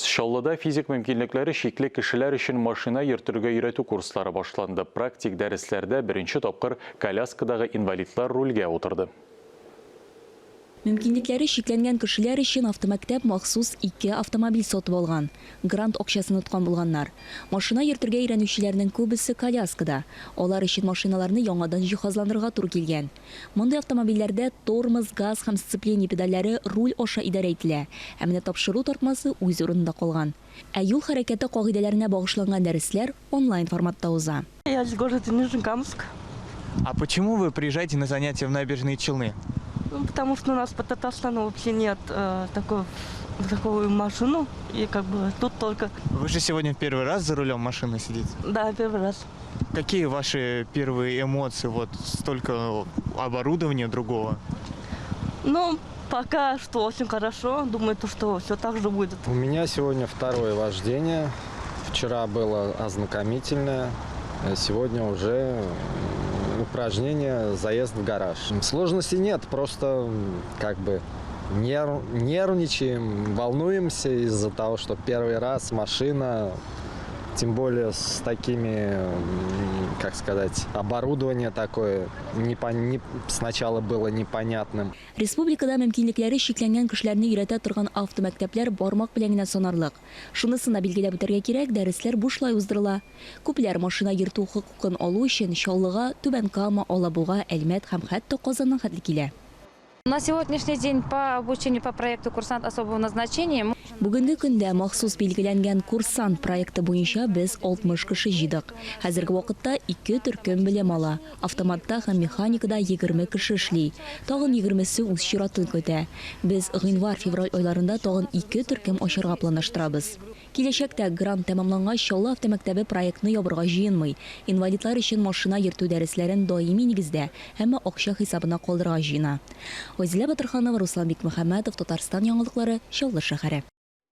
Шаллыда физик мөмкинлекләре шикле кешеләр өчен машина йөртергә өйрәтү курслары башланды. Практик дәресләрдә беренче тапкыр коляскадагы инвалидлар рульгә утырды. Мөмкинлекләре шикләнгән кешеләр өчен автомактәп махсус 2 автомобиль сатып алган. Грант акчасын тоткан булганнар. Машина йөртергә өйрәнүчеләрнең күбесе коляскада. Алар өчен машиналарны яңадан җиһазландырырга туры килгән. Мондый автомобильләрдә тормоз, газ һәм сцепление педальләре руль аша идарә ителә. Ә менә тапшыру тартмасы үз урынында калган. Ә юл хәрәкәте кагыйдәләренә багышланган дәресләр онлайн форматта уза. Я из города Нижнекамск. А почему вы приезжаете на занятия в Набережные Челны? Ну, потому что у нас по Татарстану вообще нет такую машину. И как бы тут только... Вы же сегодня первый раз за рулем машины сидите. Да, первый раз. Какие ваши первые эмоции? Вот столько оборудования другого. Ну, пока что очень хорошо. Думаю, что все так же будет. У меня сегодня второе вождение. Вчера было ознакомительное, а сегодня уже упражнение «Заезд в гараж». Сложностей нет, просто как бы нервничаем, волнуемся из-за того, что первый раз машина, тем более с такими, как сказать, оборудование такое сначала было непонятным. Республикада мөмкинлекләре шикләнгән кешеләрне өйрәтә торган автомәктәпләр бармак белән генә санарлык. Шунысына билгеләп үтәргә кирәк, дәресләр бушлай уздырыла. Күпләр машина йөртү хокукын алу өчен Чаллыга, Түбән Кама, Алабуга, Әлмәт һәм хәтта Казаннан хәтле килә. На сегодняшний день по обучению по проекту «Курсант особого назначения» Бүгенге көндә махсус билгеләнгән курсант проекты буенча без 60 кеше җыйдык. Хәзерге вакытта 2 төркем белем ала. Автоматта һәм механикада 20 кеше эшли. Тагын 20се үз чиратын көтә. Без гыйнвар-февраль айларында тагын 2 төркем ачарга планлаштырабыз. Киләчәктә грант тәмамлангач Чаллы автомәктәбе проектны ябырга җыенмый. Инвалидлар өчен машина йөртү дәресләрен даими нигездә һәм акча хисабына калдырырга җыена. Газилә Батырханова, Руслан Бикмөхәммәтов, Татарстан яңалыклары, Чаллы шәһәре.